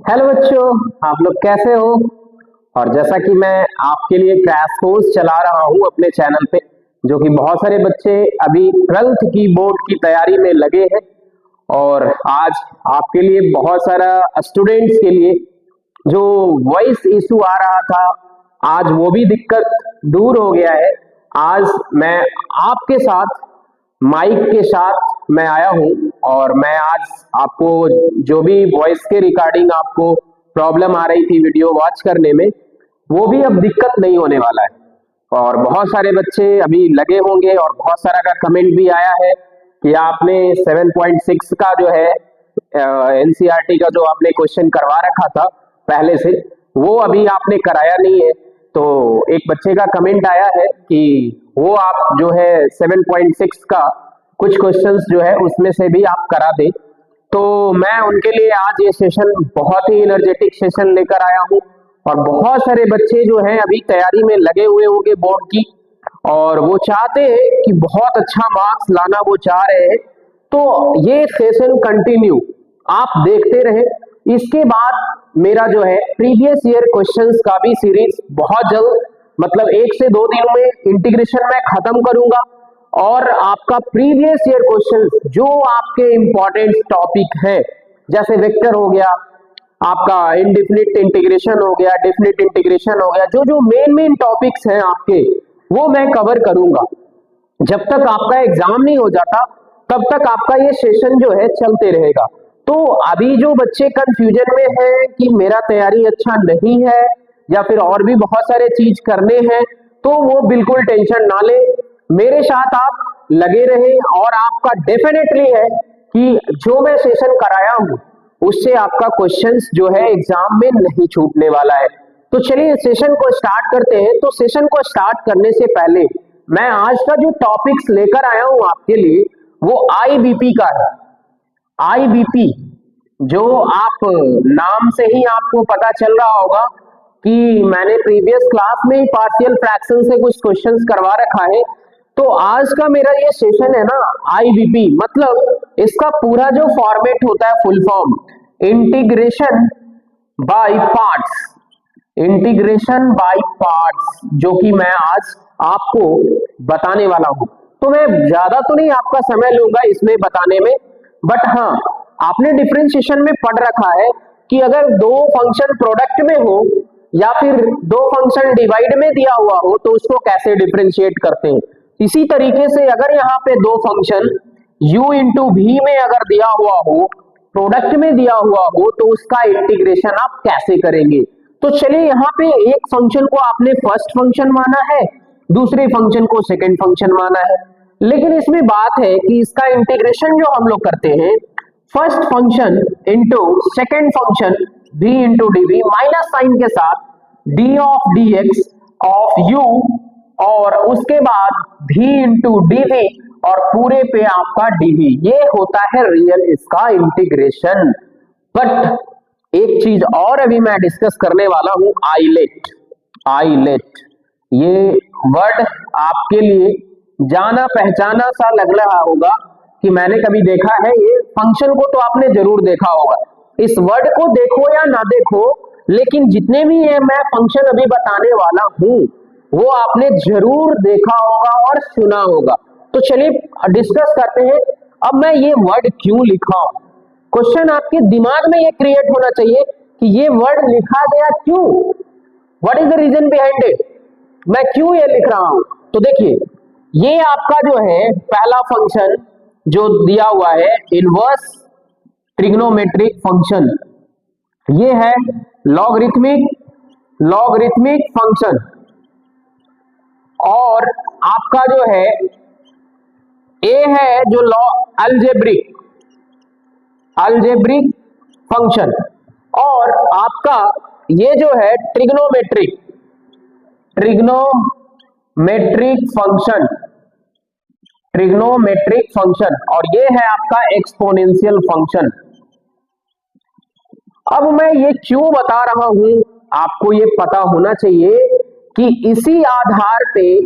Hello बच्चों, आप लोग कैसे हो। और जैसा कि मैं आपके लिए क्रैश कोर्स चला रहा हूं अपने चैनल पे, जो कि बहुत सारे बच्चे अभी 12th की बोर्ड की तैयारी में लगे हैं। और आज आपके लिए बहुत सारा स्टूडेंट्स के लिए जो वॉइस इशू आ रहा था, आज वो भी दिक्कत दूर हो गया है। आज मैं आपके साथ माइक के साथ मैं आया हूं और मैं आज आपको जो भी वॉइस के रिकॉर्डिंग आपको प्रॉब्लम आ रही थी वीडियो वॉच करने में, वो भी अब दिक्कत नहीं होने वाला है। और बहुत सारे बच्चे अभी लगे होंगे और बहुत सारा का कमेंट भी आया है कि आपने 7.6 का जो है एनसीईआरटी का जो आपने क्वेश्चन करवा रखा था पहले से, वो अभी आपने कराया नहीं है। तो एक बच्चे का कमेंट आया है कि वो आप जो है 7.6 का कुछ क्वेश्चंस जो है उसमें से भी आप करा दे। तो मैं उनके लिए आज ये सेशन बहुत ही एनर्जेटिक सेशन लेकर आया हूँ। और बहुत सारे बच्चे जो हैं अभी तैयारी में लगे हुए होंगे बोर्ड की, और वो चाहते हैं कि बहुत अच्छा मार्क्स लाना वो चाह रहे हैं। तो ये सेशन कंटिन्यू आप देखते रहे। इसके बाद मेरा जो है प्रीवियस ईयर क्वेश्चंस का भी सीरीज बहुत जल्द, मतलब 1 से 2 दिनों में इंटीग्रेशन में खत्म करूंगा। और आपका प्रीवियस ईयर क्वेश्चंस जो आपके इंपॉर्टेंट टॉपिक है, जैसे वेक्टर हो गया, आपका इनडिफिनिट इंटीग्रेशन हो गया, डेफिनिट इंटीग्रेशन हो गया, जो जो मेन टॉपिक्स हैं आपके, वो मैं कवर करूंगा। जब तक आपका एग्जाम नहीं हो जाता तब तक आपका ये सेशन जो है चलते रहेगा। तो अभी जो बच्चे कंफ्यूजन में हैं कि मेरा तैयारी अच्छा नहीं है या फिर और भी बहुत सारे चीज करने हैं, तो वो बिल्कुल टेंशन ना ले, मेरे साथ आप लगे रहे। और आपका डेफिनेटली है कि जो मैं सेशन कराया हूं उससे आपका क्वेश्चंस जो है एग्जाम में नहीं छूटने वाला है। तो चलिए सेशन को स्टार्ट करते हैं। तो सेशन को स्टार्ट करने से पहले मैं आज का जो टॉपिक्स लेकर आया हूं आपके लिए, वो आईबीपी का है। आईबीपी जो आप नाम से ही आपको पता चल रहा होगा कि मैंने प्रीवियस क्लास में ही पार्शियल फ्रैक्शन से कुछ क्वेश्चंस करवा रखा है। तो आज का मेरा ये सेशन है ना, आईबीपी मतलब इसका पूरा जो फॉर्मेट होता है, full form integration by parts. Integration by parts जो कि मैं आज आपको बताने वाला हूं। तो मैं ज्यादा तो नहीं आपका समय लूंगा इसमें बताने में, बट हाँ, आपने डिफरेंशिएशन में पढ़ रखा है कि अगर दो फंक्शन प्रोडक्ट में हो या फिर दो फंक्शन डिवाइड में दिया हुआ हो तो उसको कैसे डिफरेंशिएट करते हैं। इसी तरीके से अगर यहाँ पे दो फंक्शन u इंटू v में अगर दिया हुआ हो, प्रोडक्ट में दिया हुआ हो, तो उसका इंटीग्रेशन आप कैसे करेंगे। तो चलिए यहाँ पे एक फंक्शन को आपने फर्स्ट फंक्शन माना है, दूसरे फंक्शन को सेकंड फंक्शन माना है। लेकिन इसमें बात है कि इसका इंटीग्रेशन जो हम लोग करते हैं, first function into second function v into D minus sign के साथ d of dx of u, और उसके बाद v इंटू डी और पूरे पे आपका dv, ये होता है रियल इसका इंटीग्रेशन। बट एक चीज और अभी मैं डिस्कस करने वाला हूं, आइलेट। आइलेट ये वर्ड आपके लिए जाना पहचाना सा लग रहा होगा कि मैंने कभी देखा है। ये फंक्शन को तो आपने जरूर देखा होगा, इस वर्ड को देखो या ना देखो, लेकिन जितने भी ये मैं फंक्शन अभी बताने वाला हूं वो आपने जरूर देखा होगा और सुना होगा। तो चलिए डिस्कस करते हैं। अब मैं ये वर्ड क्यों लिखा हूं, क्वेश्चन आपके दिमाग में ये क्रिएट होना चाहिए कि ये वर्ड लिखा गया क्यों, what is the reason behind it, मैं क्यों ये लिख रहा हूं। तो देखिए, ये आपका जो है पहला फंक्शन जो दिया हुआ है, इनवर्स ट्रिग्नोमेट्रिक फंक्शन, ये है लॉगरिथमिक फंक्शन। और आपका जो है ए है जो अलजेब्रिक फंक्शन, और आपका ये जो है ट्रिग्नोमेट्रिक फंक्शन, और ये है आपका एक्सपोनेंशियल फंक्शन। अब मैं ये क्यों बता रहा हूं, आपको ये पता होना चाहिए कि इसी आधार पे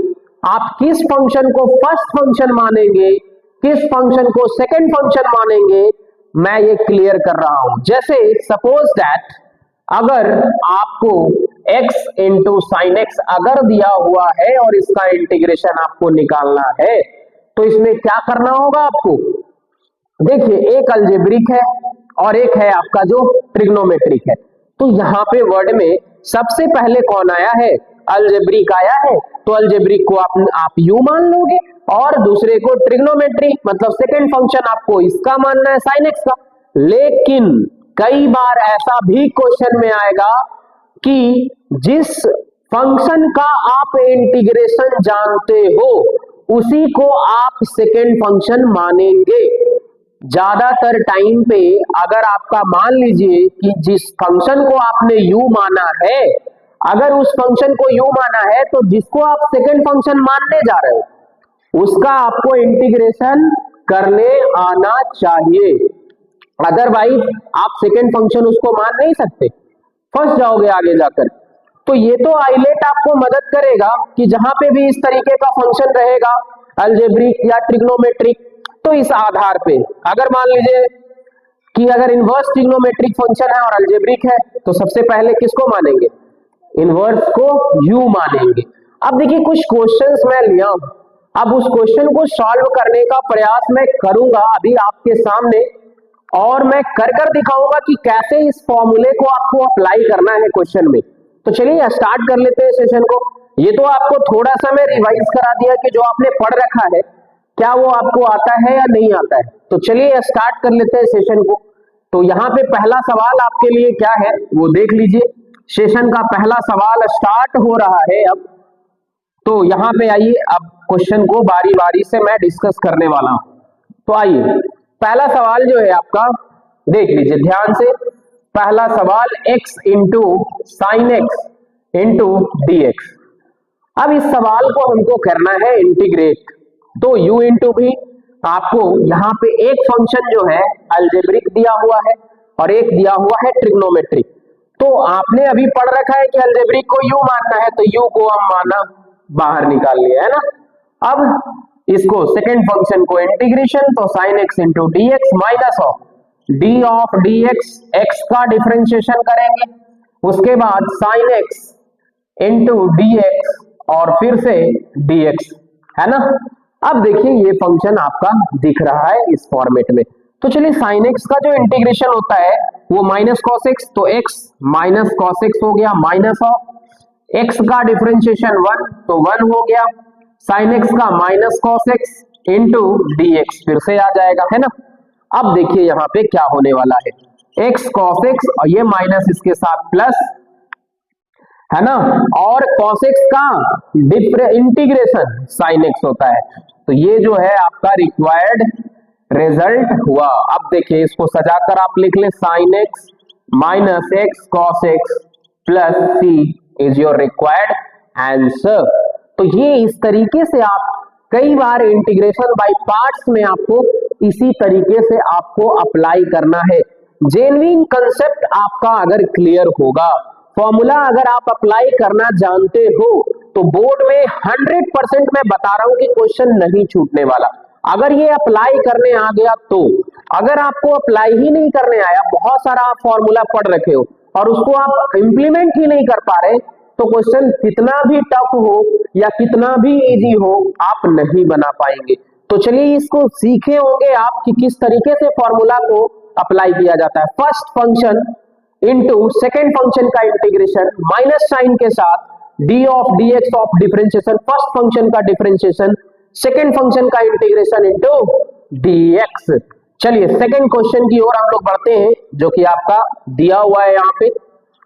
आप किस फंक्शन को फर्स्ट फंक्शन मानेंगे, किस फंक्शन को सेकंड फंक्शन मानेंगे, मैं ये क्लियर कर रहा हूं। जैसे सपोज दैट अगर आपको x इंटू साइन एक्स अगर दिया हुआ है और इसका इंटीग्रेशन आपको निकालना है तो इसमें क्या करना होगा आपको? देखिए, एक अलजेब्रिक है और एक है आपका जो ट्रिग्नोमेट्रिक है। तो यहां पे वर्ड में सबसे पहले कौन आया है? अलजेब्रिक आया है, तो अलजेब्रिक को आप यू मान लोगे और दूसरे को ट्रिग्नोमेट्री मतलब सेकंड फंक्शन आपको इसका मानना है साइन एक्स का। लेकिन कई बार ऐसा भी क्वेश्चन में आएगा कि जिस फंक्शन का आप इंटीग्रेशन जानते हो उसी को आप सेकंड फंक्शन मानेंगे। ज्यादातर टाइम पे अगर आपका मान लीजिए कि जिस फंक्शन को आपने u माना है, अगर उस फंक्शन को u माना है तो जिसको आप सेकंड फंक्शन मानने जा रहे हो उसका आपको इंटीग्रेशन करने आना चाहिए। अदरवाइज आप सेकंड फंक्शन उसको मान नहीं सकते, फंस जाओगे आगे जाकर। तो ये तो आइलेट आपको मदद करेगा कि जहां पे भी इस तरीके का फंक्शन रहेगा अलजेब्रिक या ट्रिग्नोमेट्रिक, तो इस आधार पे अगर मान लीजिए कि अगर इनवर्स ट्रिग्नोमेट्रिक फंक्शन है और अलजेब्रिक है तो सबसे पहले किसको मानेंगे? इनवर्स को u मानेंगे। अब देखिए, कुछ क्वेश्चंस मैं लिया हूं, अब उस क्वेश्चन को सॉल्व करने का प्रयास मैं करूंगा अभी आपके सामने और मैं कर दिखाऊंगा कि कैसे इस फॉर्मूले को आपको अप्लाई करना है क्वेश्चन में। तो चलिए स्टार्ट कर लेते हैं सेशन को। ये तो आपको थोड़ा सा मैं रिवाइज करा दिया कि जो आपने पढ़ रखा है क्या वो आपको आता है या नहीं आता है। तो चलिए स्टार्ट कर लेते हैं सेशन को। तो यहाँ पे पहला सवाल आपके लिए क्या है वो देख लीजिए। सेशन का पहला सवाल स्टार्ट हो रहा है अब। तो यहाँ पे आइए, अब क्वेश्चन को बारी बारी से मैं डिस्कस करने वाला हूं। तो आइए, पहला सवाल जो है आपका देख लीजिए ध्यान से। पहला सवाल x into sine x into D X. अब इस सवाल को हमको करना है इंटीग्रेट। तो u इंटू भी आपको यहाँ पे एक फंक्शन जो है अलजेब्रिक दिया हुआ है और एक दिया हुआ है ट्रिग्नोमेट्रिक। तो आपने अभी पढ़ रखा है कि अलजेब्रिक को u मानना है तो u को हम माना बाहर निकाल लिया है ना। अब इसको सेकंड फंक्शन को इंटीग्रेशन तो sine x into D X minus of D of D x का डिफरेंशिएशन करेंगे, उसके बाद sine x into D x और फिर से dx है ना। अब देखिए ये फंक्शन आपका दिख रहा है इस फॉर्मेट में। तो चलिए साइन एक्स का जो इंटीग्रेशन होता है वो माइनस कॉस एक्स, तो x माइनस कॉस एक्स हो गया माइनस ऑफ x का डिफरेंशिएशन 1 तो 1 हो गया साइन एक्स का minus cos x into dx फिर से आ जाएगा है ना। अब देखिए यहाँ पे क्या होने वाला है, x cos x और ये माइनस इसके साथ प्लस है ना, और cos x का इंटीग्रेशन sin x होता है। तो ये जो है आपका रिक्वायर्ड रिजल्ट हुआ। अब देखिए इसको सजाकर आप लिख ले sin x minus x cos x plus c is your required answer. तो ये इस तरीके से आप कई बार इंटीग्रेशन बाय पार्ट्स में आपको इसी तरीके से आपको अप्लाई करना है। जेन्युइन कंसेप्ट आपका अगर क्लियर होगा, फॉर्मूला अगर आप अप्लाई करना जानते हो तो बोर्ड में 100% मैं बता रहा हूं कि क्वेश्चन नहीं छूटने वाला। अगर ये अप्लाई करने आ गया तो, अगर आपको अप्लाई ही नहीं करने आया, बहुत सारा आप फॉर्मूला पढ़ रखे हो और उसको आप इंप्लीमेंट ही नहीं कर पा रहे, तो क्वेश्चन कितना भी टफ हो या कितना भी इजी हो आप नहीं बना पाएंगे। तो चलिए इसको सीखे होंगे आप कि किस तरीके से फॉर्मूला को अप्लाई किया जाता है। First function into second function का इंटीग्रेशन माइनस साइन के साथ D of D X of differentiation, first function का डिफरेंशिएशन सेकंड फंक्शन का इंटीग्रेशन इनटू dx। चलिए सेकंड क्वेश्चन की ओर हम लोग बढ़ते हैं जो कि आपका दिया हुआ है यहाँ पे।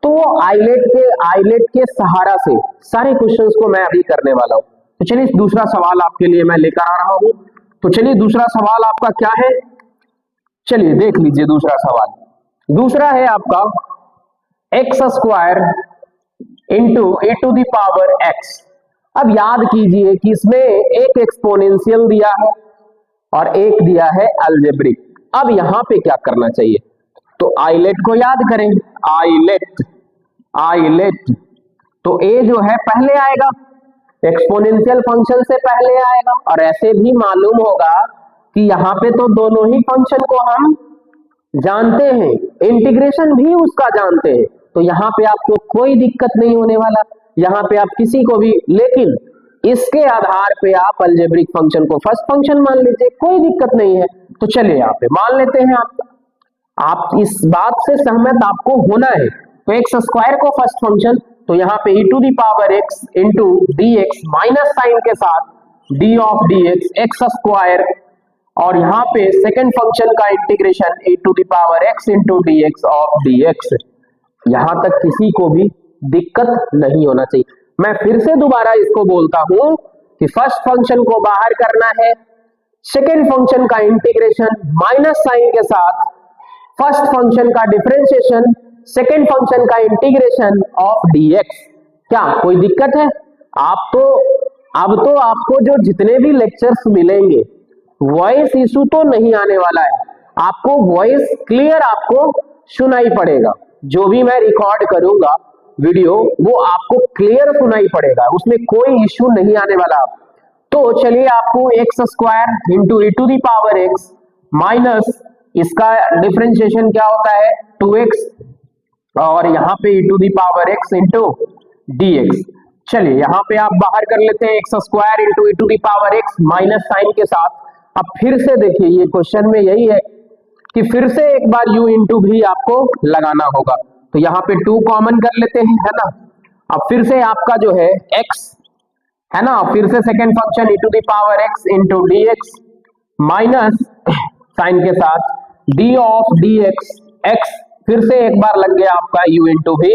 तो आइलेट के सहारा से सारे क्वेश्चंस को मैं अभी करने वाला हूं। तो चलिए दूसरा सवाल आपके लिए मैं लेकर आ रहा हूं। तो चलिए दूसरा सवाल आपका क्या है, चलिए देख लीजिए दूसरा सवाल। दूसरा है आपका x square into a to the power x. अब याद कीजिए कि इसमें एक एक्सपोनेंशियल दिया है और एक दिया है अलजेब्रिक। अब यहां पे क्या करना चाहिए, तो आइलेट को याद करें। आइलेट तो ए जो है पहले आएगा, एक्सपोनेंशियल फंक्शन से पहले आएगा, और ऐसे भी मालूम होगा कि यहाँ पे तो दोनों ही फंक्शन को हम जानते हैं, इंटीग्रेशन भी उसका जानते हैं, तो यहाँ पे आपको कोई दिक्कत नहीं होने वाला, यहाँ पे आप किसी को भी, लेकिन इसके आधार पे आप अलजेब्रिक फंक्शन को फर्स्ट फंक्शन मान लीजिए, कोई दिक्कत नहीं है। तो चलिए यहाँ पे मान लेते हैं आप इस बात से सहमत आपको होना है। तो एक्स स्क्वायर को फर्स्ट फंक्शन, तो यहाँ पे e to the power x into D X minus sign के साथ d of D X square, और यहाँ पे सेकेंड फंक्शन का integration e to the power x into D X of D X. यहां तक किसी को भी दिक्कत नहीं होना चाहिए। मैं फिर से दोबारा इसको बोलता हूं कि फर्स्ट फंक्शन को बाहर करना है, सेकेंड फंक्शन का इंटीग्रेशन माइनस साइन के साथ, फर्स्ट फंक्शन का डिफरेंशिएशन, सेकेंड फंक्शन का इंटीग्रेशन ऑफ dx। क्या कोई दिक्कत है? अब तो आपको जो जितने भी लेक्चर्स मिलेंगे वॉइस इशू तो नहीं आने वाला है, आपको वॉइस क्लियर आपको सुनाई पड़ेगा। जो भी मैं रिकॉर्ड करूंगा वीडियो वो आपको क्लियर सुनाई पड़ेगा, उसमें कोई इश्यू नहीं आने वाला। तो चलिए आपको x square into e to the power x minus इसका डिफरेंशिएशन क्या होता है 2x, और यहाँ पे e to the power x into dx। चलिए यहाँ पे आप बाहर कर लेते हैं x square into e to the power x minus sign के साथ। अब फिर से देखिए ये क्वेश्चन में यही है कि फिर से एक बार u इंटू भी आपको लगाना होगा, तो यहाँ पे 2 कॉमन कर लेते हैं, है ना। अब फिर से आपका जो है x है ना, फिर से second function e to the power x into D X minus sign के साथ d ऑफ डी एक्स, फिर से एक बार लग गया आपका u इंटू भी,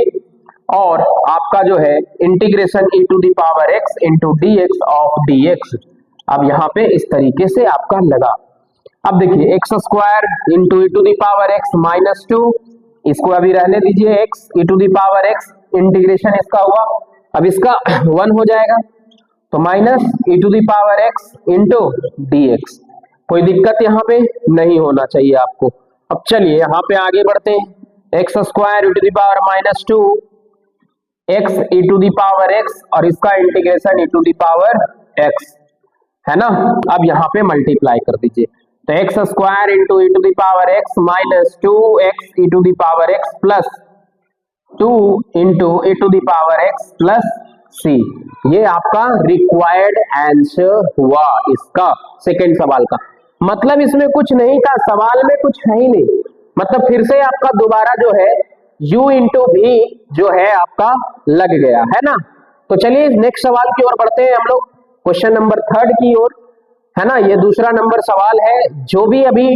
और आपका जो है integration e to the power x into D X of D X. अब यहाँ पे इस तरीके से आपका लगा। अब देखिए x square into e to the power x minus 2, इसको अभी रहने दीजिए, x e to the power x integration इसका हुआ, अब इसका 1 हो जाएगा, तो minus e to the power x into D X. कोई दिक्कत यहाँ पे नहीं होना चाहिए आपको। अब चलिए यहाँ पे आगे बढ़ते हैं, x square e to the power minus 2 x e to the power x, और इसका integration e to the power x, है ना। अब यहाँ पे मल्टीप्लाई कर दीजिए, तो x square into e to the power x minus 2x e to the power x plus 2 into e to the power x plus c। ये आपका रिक्वायर्ड आंसर हुआ इसका सेकेंड सवाल का। मतलब इसमें कुछ नहीं था, सवाल में कुछ है ही नहीं, मतलब फिर से आपका दोबारा जो है u इंटू भी जो है आपका लग गया, है ना। तो चलिए नेक्स्ट सवाल की ओर बढ़ते हैं हम लोग, क्वेश्चन नंबर 3 की ओर, है ना। ये दूसरा नंबर सवाल है। जो भी अभी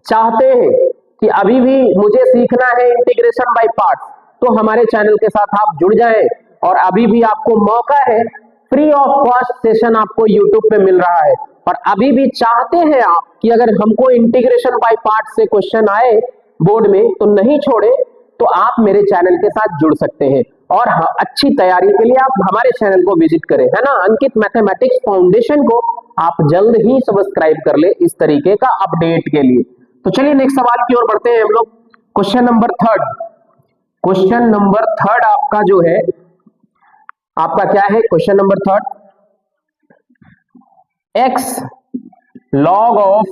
चाहते हैं कि अभी भी मुझे सीखना है इंटीग्रेशन बाय पार्ट, तो हमारे चैनल के साथ आप जुड़ जाएं, और अभी भी आपको मौका है, फ्री ऑफ कॉस्ट सेशन आपको यूट्यूब पे मिल रहा है। और अभी भी चाहते हैं आप कि अगर हमको इंटीग्रेशन बाय पार्ट से क्वेश्चन आए बोर्ड में तो नहीं छोड़े, तो आप मेरे चैनल के साथ जुड़ सकते हैं, और अच्छी तैयारी के लिए आप हमारे चैनल को विजिट करें, है ना। अंकित मैथमेटिक्स फाउंडेशन को आप जल्द ही सब्सक्राइब कर ले इस तरीके का अपडेट के लिए। तो चलिए नेक्स्ट सवाल की ओर बढ़ते हैं हम लोग, क्वेश्चन नंबर 3। क्वेश्चन नंबर 3 आपका जो है, आपका क्या है question number 3, x log of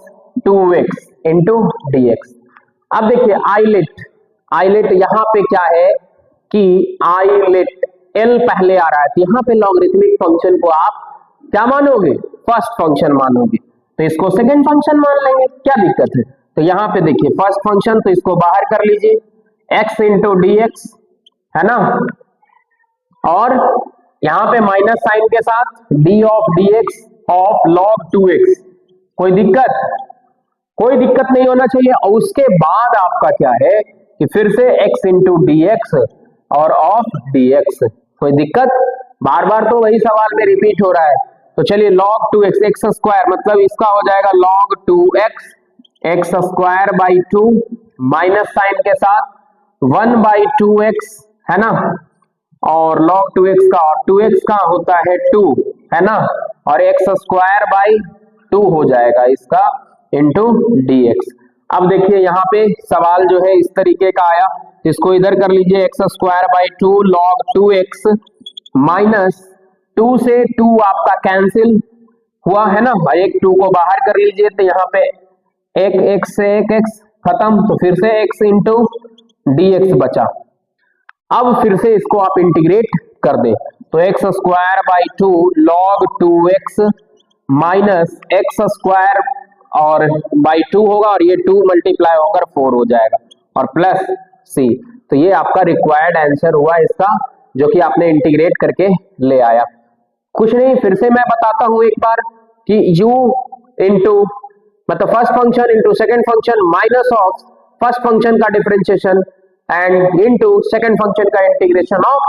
2x into D X. अब देखिए आइलेट यहाँ पे क्या है कि आइलेट l पहले आ रहा है, तो यहाँ पे लॉगरिथमिक फंक्शन को आप क्या मानोगे, फर्स्ट फंक्शन मानोगे, तो इसको सेकंड फंक्शन मान लेंगे, क्या दिक्कत है। तो यहाँ पे देखिए फर्स्ट फंक्शन, तो इसको बाहर कर लीजिए, x इंटू डी एक्स, है ना, और यहाँ पे माइनस साइन के साथ d of D X of log 2x। कोई दिक्कत नहीं होना चाहिए। और उसके बाद आपका क्या है कि फिर से x इंटू डी एक्स और ऑफ डी एक्स। कोई दिक्कत, बार बार तो वही सवाल में रिपीट हो रहा है। तो चलिए log 2x, एक्स स्क्वायर मतलब इसका हो जाएगा log 2x x square by 2 minus sign के साथ 1 बाई 2x, है ना, और log 2x का, और 2x का होता है 2, है ना, और एक्स स्क्वायर बाई 2 हो जाएगा इसका इंटू dx। अब देखिए यहाँ पे सवाल जो है इस तरीके का आया, इसको इधर कर लीजिए, x square by 2 log 2x minus 2 से 2 आपका कैंसिल हुआ, है ना, एक 2 को बाहर कर लीजिए, तो यहाँ पे एक x से एक x खत्म, तो फिर से x इंटू dx बचा। अब फिर से इसको आप इंटीग्रेट कर दें तो x square by 2 log 2x minus x square और बाई 2 होगा और ये 2 मल्टीप्लाई होकर 4 हो जाएगा और प्लस c। तो ये आपका रिक्वायर्ड आंसर हुआ इसका, जो कि आपने इंटीग्रेट करके ले आया। कुछ नहीं, फिर से मैं बताता हूं एक बार कि u इंटू मतलब first function into second function minus of first function का differentiation and into second function का इंटीग्रेशन ऑफ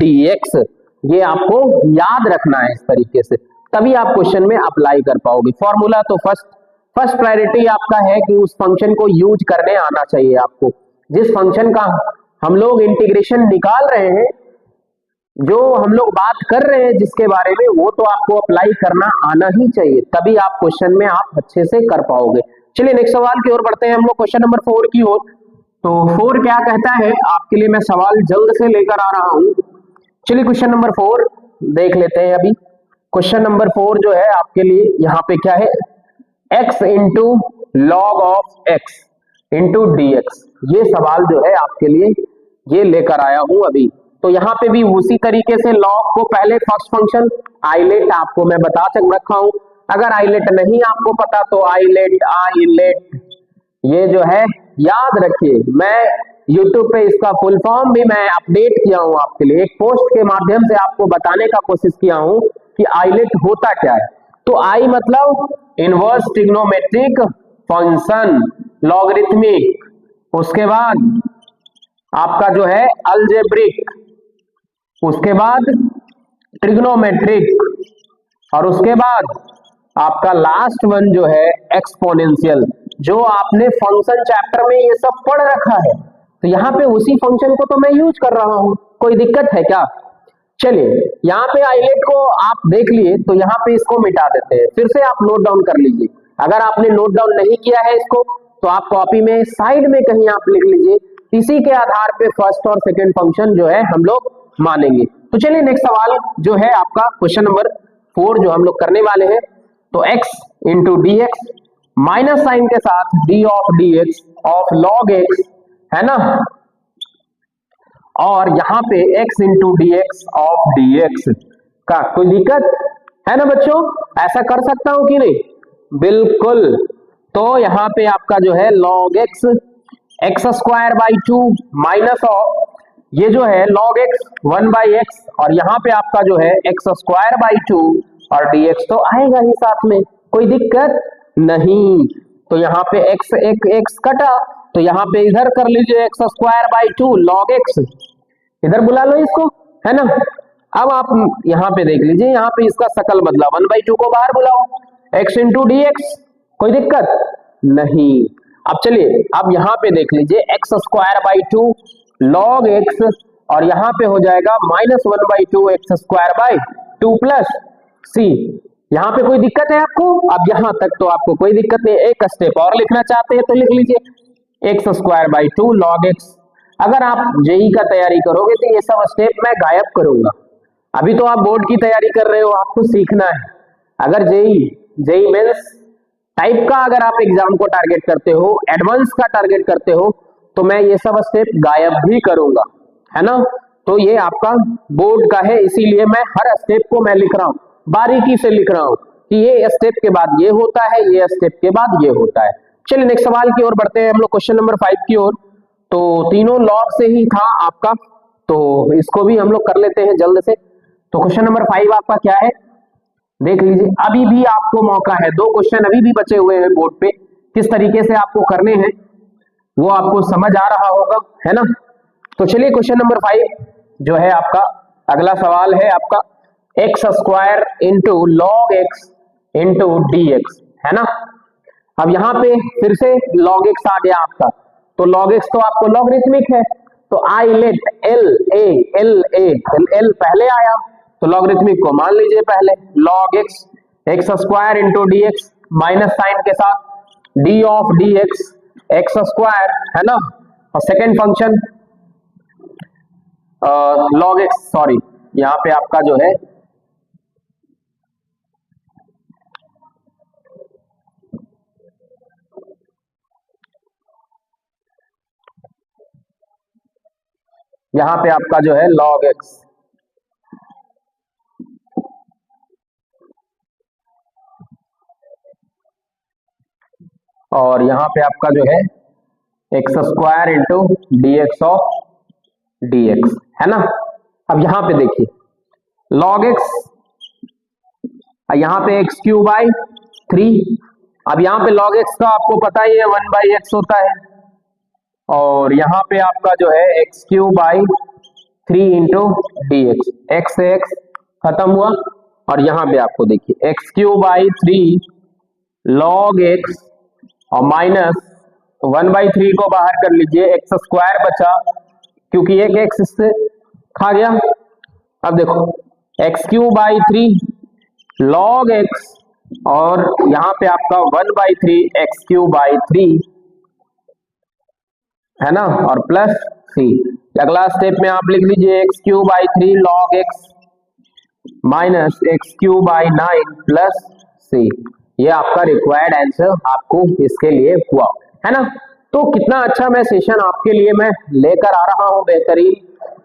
dx। ये आपको याद रखना है इस तरीके से, तभी आप क्वेश्चन में अप्लाई कर पाओगे। फॉर्मूला तो फर्स्ट प्रायोरिटी आपका है कि उस फंक्शन को यूज करने आना चाहिए आपको। जिस फंक्शन का हम लोग इंटीग्रेशन निकाल रहे हैं, जो हम लोग बात कर रहे हैं जिसके बारे में, वो तो आपको अप्लाई करना आना ही चाहिए, तभी आप क्वेश्चन में आप अच्छे से कर पाओगे। चलिए नेक्स्ट सवाल की ओर बढ़ते हैं हम लोग, क्वेश्चन नंबर 4 की ओर। तो 4 क्या कहता है आपके लिए, मैं सवाल जल्द से लेकर आ रहा हूं। चलिए क्वेश्चन नंबर 4 देख लेते हैं अभी। क्वेश्चन नंबर 4 जो है आपके लिए यहाँ पे क्या है, x into log of x into dx। ये सवाल जो है आपके लिए ये लेकर आया हूं अभी। तो यहाँ पे भी उसी तरीके से लॉग को पहले फर्स्ट फंक्शन आइलेट आपको मैं बता रखा हूं। अगर आइलेट नहीं आपको पता तो आइलेट ये जो है याद रखिए, मैं YouTube पे इसका फुल फॉर्म भी मैं अपडेट किया हूं आपके लिए, एक पोस्ट के माध्यम से आपको बताने का कोशिश किया हूं कि आइलेट होता क्या है। तो आई मतलब इनवर्स ट्रिग्नोमेट्रिक फंक्शन, लॉगरिथमिक, उसके बाद आपका जो है अलजेब्रिक, उसके बाद ट्रिग्नोमेट्रिक और उसके बाद आपका लास्ट वन जो है एक्सपोनेंशियल। जो आपने फंक्शन चैप्टर में ये सब पढ़ रखा है, तो यहाँ पे उसी फंक्शन को तो मैं यूज कर रहा हूं, कोई दिक्कत है क्या? चलिए यहाँ पे आइलेट को आप देख लिए, तो यहाँ पे इसको मिटा देते हैं। फिर से आप नोट डाउन कर लीजिए, अगर आपने नोट डाउन नहीं किया है इसको तो आप कॉपी में साइड में कहीं आप लिख लीजिए। इसी के आधार पे फर्स्ट और सेकंड फंक्शन जो है हम लोग मानेंगे। तो चलिए नेक्स्ट सवाल जो है आपका क्वेश्चन नंबर 4 जो हम लोग करने वाले हैं। तो x into D X minus sign के साथ d of dx of log x है ना, और यहाँ पे x into D X of dx का कोई दिक्कत है ना बच्चों? ऐसा कर सकता हूं कि नहीं? बिल्कुल। तो यहाँ पे आपका जो है log x square by 2 minus of ये जो है log x 1 बाई एक्स और यहाँ पे आपका जो है x स्क्वायर बाई 2 और dx तो आएगा ही साथ में, कोई दिक्कत नहीं। तो यहाँ पे x कटा, तो यहाँ पे इधर कर लीजिए x square by 2 log x, इधर बुला लो इसको, है ना। अब आप यहाँ पे देख लीजिए, यहाँ पे इसका शकल बदला, 1 बाई 2 को बाहर बुलाओ, x इंटू डी एक्स, कोई दिक्कत नहीं। अब चलिए अब यहाँ पे देख लीजिए x square by 2 log x और यहाँ पे हो जाएगा minus 1 by 2 x square by 2 plus c. यहाँ पे कोई दिक्कत है आपको? अब यहाँ तक तो आपको कोई दिक्कत नहीं। एक स्टेप और लिखना चाहते हैं तो लिख लीजिए x square by 2 log x। अगर आप जेई का तैयारी करोगे तो ये सब स्टेप मैं गायब करूंगा। अभी तो आप बोर्ड की तैयारी कर रहे हो, आपको सीखना है। अगर जेई मेंस टाइप का अगर आप एग्जाम को टारगेट करते हो, एडवांस का टारगेट करते हो, तो मैं ये सब स्टेप गायब भी करूंगा, है ना। तो ये आपका बोर्ड का है, इसीलिए मैं हर स्टेप को मैं लिख रहा हूं, बारीकी से लिख रहा हूं कि ये स्टेप के बाद ये होता है, ये स्टेप के बाद ये होता है। चलिए नेक्स्ट सवाल की ओर बढ़ते हैं हम लोग, क्वेश्चन नंबर 5 की ओर। तो तीनों लॉग से ही था आपका, तो इसको भी हम लोग कर लेते हैं जल्द से। तो क्वेश्चन नंबर 5 आपका क्या है देख लीजिए, अभी भी आपको मौका है, 2 क्वेश्चन अभी भी बचे हुए हैं बोर्ड पे, किस तरीके से आपको करने हैं वो आपको समझ आ रहा होगा, है ना। तो चलिए क्वेश्चन नंबर 5 जो है आपका अगला सवाल है आपका x square into log x into D x, है ना। अब यहाँ पे फिर से log x आ गया आपका, तो log x तो आपको लॉगरिथमिक है, तो आई लेट एल पहले आया, तो लॉगरिथमिक को मान लीजिए पहले, log x square into D X minus sign के साथ d of D X square, है ना। और second function log x, sorry यहाँ पे आपका जो है यहाँ पे आपका जो है log x, और यहाँ पे आपका जो है x square into D X of D x, है ना। अब यहाँ पे देखिए log x, यहाँ पे एक्स क्यूब बाई 3। अब यहाँ पे log x का आपको पता ही है 1/x होता है, और यहाँ पे आपका जो है x cube by 3 into D x, x से एक्स खत्म हुआ, और यहाँ पे आपको देखिए x cube by 3 log x और माइनस 1/3 को बाहर कर लीजिए, एक्स स्क्वायर बचा क्योंकि एक एक्स इससे खा गया। अब देखो x cube by 3 log x और यहाँ पे आपका 1/3 एक्स क्यूब बाई 3, है ना, और प्लस सी। अगला स्टेप में आप लिख लीजिए x cube by 3 log x minus x cube by 9 plus c. ये आपका रिक्वायर्ड आंसर आपको इसके लिए हुआ, है ना। तो कितना अच्छा मैं सेशन आपके लिए मैं लेकर आ रहा हूं, बेहतरीन,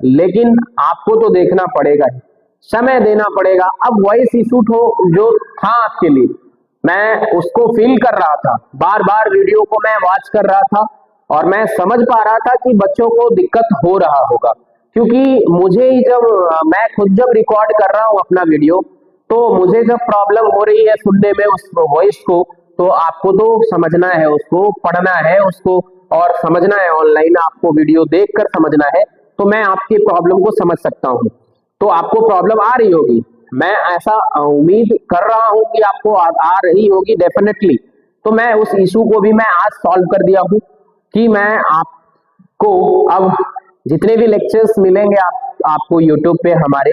लेकिन आपको तो देखना पड़ेगा, समय देना पड़ेगा। अब वॉइस इशू जो था आपके लिए, मैं उसको फील कर रहा था, बार बार वीडियो को मैं वॉच कर रहा था, और मैं समझ पा रहा था कि बच्चों को दिक्कत हो रहा होगा, क्योंकि मुझे ही मैं खुद जब रिकॉर्ड कर रहा हूं अपना वीडियो, तो मुझे जब प्रॉब्लम हो रही है सुनने में उस वॉइस को, तो आपको तो समझना है, उसको पढ़ना है, उसको और समझना है, ऑनलाइन आपको वीडियो देखकर समझना है। तो मैं आपकी प्रॉब्लम को समझ सकता हूं, तो आपको प्रॉब्लम आ रही होगी, मैं ऐसा उम्मीद कर रहा हूं कि आपको आ रही होगी डेफिनेटली। तो मैं उस इशू को भी मैं आज सॉल्व कर दिया हूं कि मैं आपको अब जितने भी लेक्चर्स मिलेंगे आपको यूट्यूब पे हमारे,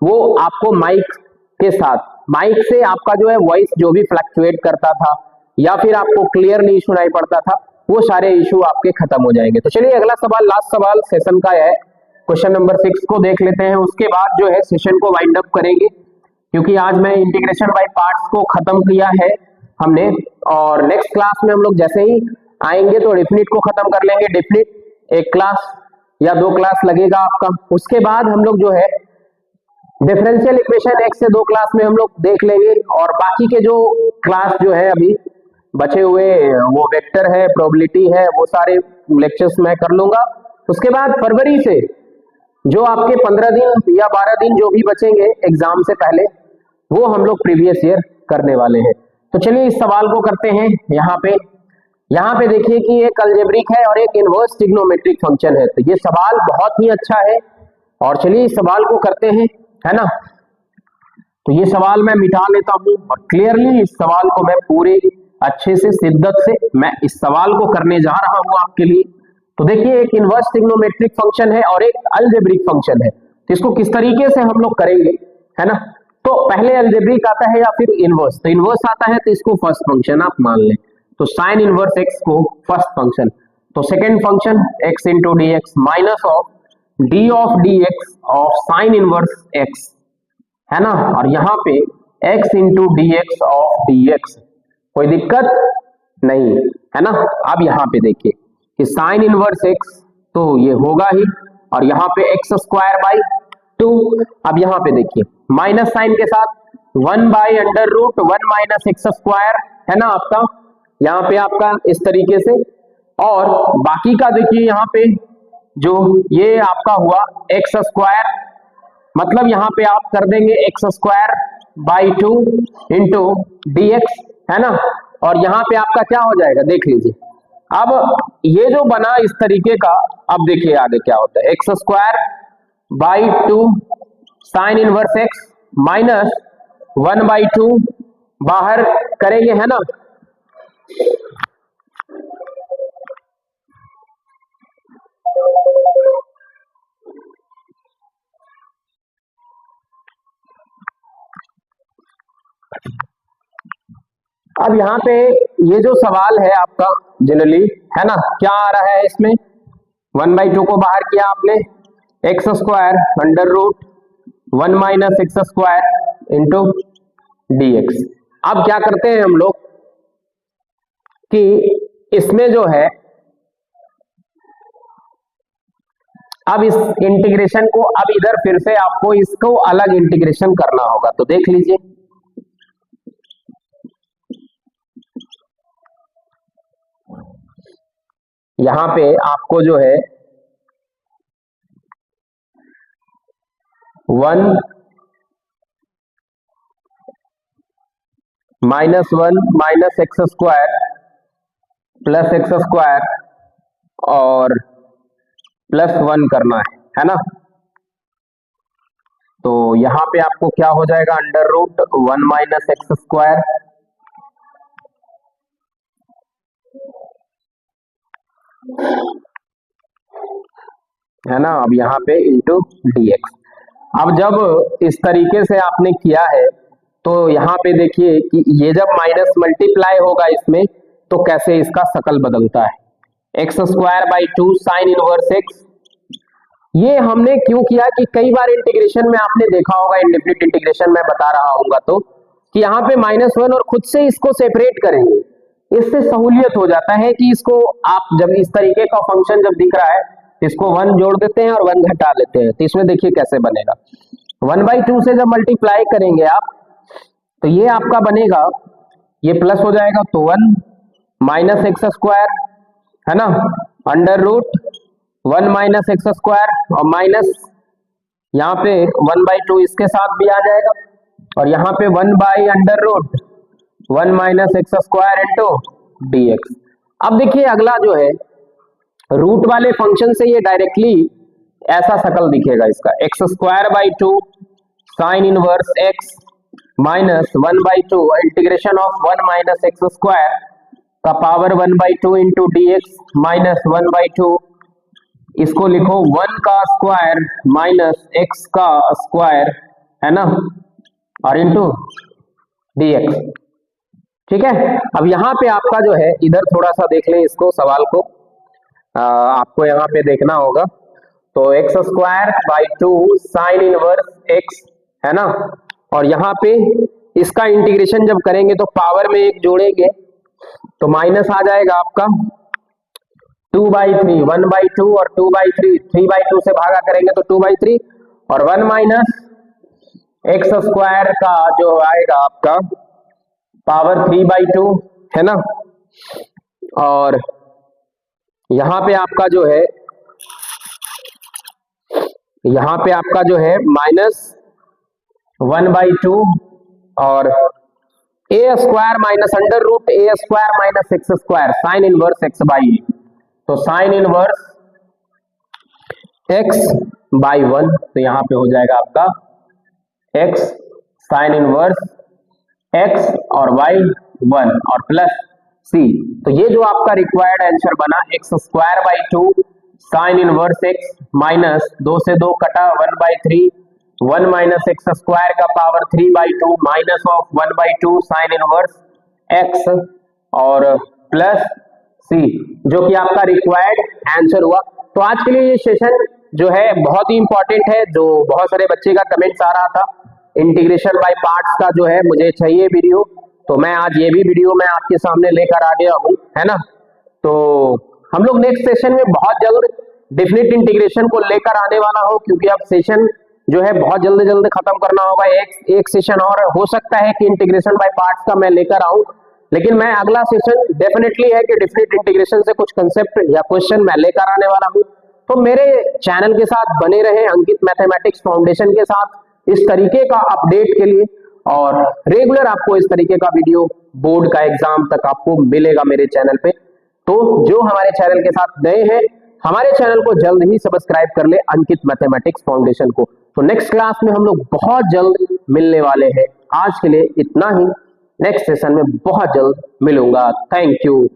वो आपको माइक के साथ, माइक से आपका जो है वॉइस जो भी फ्लक्चुएट करता था या फिर आपको क्लियर नहीं सुनाई पड़ता था, वो सारे इशू आपके खत्म हो जाएंगे। तो चलिए अगला सवाल, लास्ट सवाल सेशन का है, क्वेश्चन नंबर 6 को देख लेते हैं, उसके बाद जो है सेशन को वाइंड अप करेंगे, क्योंकि आज मैं इंटीग्रेशन बाय पार्ट्स को खत्म किया है हमने, और नेक्स्ट क्लास में हम लोग जैसे ही आएंगे तो डिफिनिट को खत्म कर लेंगे। डिफिनिट एक क्लास या 2 क्लास लगेगा आपका, उसके बाद हम लोग जो है डिफरेंशियल इक्वेशन 1 से 2 क्लास में हम लोग देख लेंगे, और बाकी के जो क्लास जो है अभी बचे हुए, वो वेक्टर है, प्रोबेबिलिटी है, वो सारे लेक्चर्स मैं कर लूंगा। उसके बाद फरवरी से जो आपके 15 दिन या 12 दिन जो भी बचेंगे एग्जाम से पहले, वो हम लोग प्रीवियस ईयर करने वाले हैं। तो चलिए इस सवाल को करते हैं। यहाँ पे देखिए कि एक अलजेब्रिक है और एक इनवर्स ट्रिग्नोमेट्रिक फंक्शन है, तो ये सवाल बहुत ही अच्छा है, और चलिए इस सवाल को करते हैं, है ना। तो ये सवाल मैं मिटा लेता हूं, और क्लियरली इस सवाल को मैं पूरे अच्छे से शिद्दत से मैं इस सवाल को करने जा रहा हूं आपके लिए। तो देखिए एक इनवर्स ट्रिग्नोमेट्रिक फंक्शन है और एक अलजेब्रिक फंक्शन है, तो इसको किस तरीके से हम लोग करेंगे, है ना। तो पहले अलजेब्रिक आता है या फिर इनवर्स, तो इनवर्स आता है तो इसको फर्स्ट फंक्शन आप मान लें, तो साइन इनवर्स एक्स को फर्स्ट फंक्शन, तो second function x into D X minus of D of D X of sine inverse x, है ना, और यहाँ पे x into D X of D X, कोई दिक्कत नहीं, है ना। अब यहाँ पे देखिए कि साइन इनवर्स x तो ये होगा ही, और यहाँ पे एक्स स्क्वायर बाई 2। अब यहाँ पे देखिए माइनस साइन के साथ 1/√1 माइनस एक्स स्क्वायर, है ना आपका, यहाँ पे आपका इस तरीके से, और बाकी का देखिए यहाँ पे जो ये आपका हुआ एक्स स्क्वायर, मतलब यहाँ पे आप कर देंगे x square by 2 into D x, है ना, और यहाँ पे आपका क्या हो जाएगा देख लीजिए। अब ये जो बना इस तरीके का, अब देखिए आगे क्या होता है, x square by 2 sine inverse x minus 1/2 बाहर करेंगे, है ना। अब यहाँ पे ये जो सवाल है आपका जनरली, है ना, क्या आ रहा है इसमें, 1/2 को बाहर किया आपने, x square √1 minus x square into D X. अब क्या करते हैं हम लोग कि इसमें जो है अब इस इंटीग्रेशन को अब इधर फिर से आपको इसको अलग इंटीग्रेशन करना होगा, तो देख लीजिए। यहां पे आपको जो है 1 -1 minus x square plus x square और +1 करना है ना। तो यहां पे आपको क्या हो जाएगा, √1 माइनस एक्स स्क्वायर है ना, अब यहाँ पे इंटू dx। अब जब इस तरीके से आपने किया है तो यहाँ पे देखिए कि ये जब माइनस मल्टीप्लाई होगा इसमें तो कैसे इसका शकल बदलता है, x²/2 साइन इनवर्स x। ये हमने क्यों किया कि कई बार इंटीग्रेशन में आपने देखा होगा, इंडेफिनिट इंटीग्रेशन में बता रहा हूंगा तो कि यहाँ पे -1 और खुद से इसको सेपरेट करेंगे, इससे सहूलियत हो जाता है कि इसको आप जब इस तरीके का फंक्शन जब दिख रहा है इसको 1 जोड़ देते हैं और 1 घटा लेते हैं, तो इसमें देखिए कैसे बनेगा। 1/2 से जब मल्टीप्लाई करेंगे आप तो ये आपका बनेगा, ये प्लस हो जाएगा तो 1 माइनस एक्स स्क्वायर है ना, √1 माइनस एक्स स्क्वायर और माइनस यहाँ पे 1/2 इसके साथ भी आ जाएगा और यहाँ पे 1/√1 minus x square into dx। अब देखिए अगला जो है रूट वाले फंक्शन से ये डायरेक्टली ऐसा शकल दिखेगा इसका, x²/2 sine inverse x minus 1/2 integration of 1 minus x square का पावर 1/2 इंटू dx माइनस 1/2, इसको लिखो 1 का स्क्वायर माइनस x का स्क्वायर है ना और इंटू dx। ठीक है, अब यहाँ पे आपका जो है इधर थोड़ा सा देख लें इसको सवाल को, आपको यहाँ पे देखना होगा तो x²/2 साइन इनवर्स x है ना, और यहाँ पे इसका इंटीग्रेशन जब करेंगे तो पावर में एक जोड़ेंगे तो माइनस आ जाएगा आपका 2/3, 1/2 और 2/3, 3/2 से भागा करेंगे तो 2/3 और 1 माइनस एक्स स्क्वायर का जो आएगा आपका पावर 3/2 है ना, और यहाँ पे आपका जो है माइनस 1/2 और a² minus √a² minus x square sine inverse x/a, तो साइन इनवर्स x/1, तो यहाँ पे हो जाएगा आपका x साइन इनवर्स x और y 1 और प्लस c, तो ये जो आपका रिक्वायर्ड आंसर बना x²/2 sine inverse x minus 2 से 2 कटा 1/3, 1 माइनस एक्स स्क्वायर का power 3/2 minus of 1/2 sine inverse x और प्लस c, जो कि आपका रिक्वायर्ड आंसर हुआ। तो आज के लिए ये सेशन जो है बहुत ही इंपॉर्टेंट है, जो बहुत सारे बच्चे का कमेंट्स आ रहा था इंटीग्रेशन बाय पार्ट्स का जो है मुझे चाहिए वीडियो, तो मैं आज ये भी वीडियो मैं आपके सामने लेकर आ गया हूँ है ना। तो हम लोग नेक्स्ट सेशन में बहुत जल्द डेफिनेट इंटीग्रेशन को लेकर आने वाला हो, क्योंकि अब सेशन जो है बहुत जल्द खत्म करना होगा। एक सेशन और हो सकता है कि इंटीग्रेशन बाय पार्ट्स का मैं लेकर आऊं, लेकिन मैं अगला सेशन डेफिनेटली है कि डेफिनेट इंटीग्रेशन से कुछ कंसेप्ट या क्वेश्चन मैं लेकर आने वाला हूं। तो मेरे चैनल के साथ बने रहे, अंकित मैथमेटिक्स फाउंडेशन के साथ इस तरीके का अपडेट के लिए, और रेगुलर आपको इस तरीके का वीडियो बोर्ड का एग्जाम तक आपको मिलेगा मेरे चैनल पे। तो जो हमारे चैनल के साथ नए हैं, हमारे चैनल को जल्द ही सब्सक्राइब कर ले, अंकित मैथमेटिक्स फाउंडेशन को। तो नेक्स्ट क्लास में हम लोग बहुत जल्द मिलने वाले हैं। आज के लिए इतना ही, नेक्स्ट सेशन में बहुत जल्द मिलूंगा। Thank you.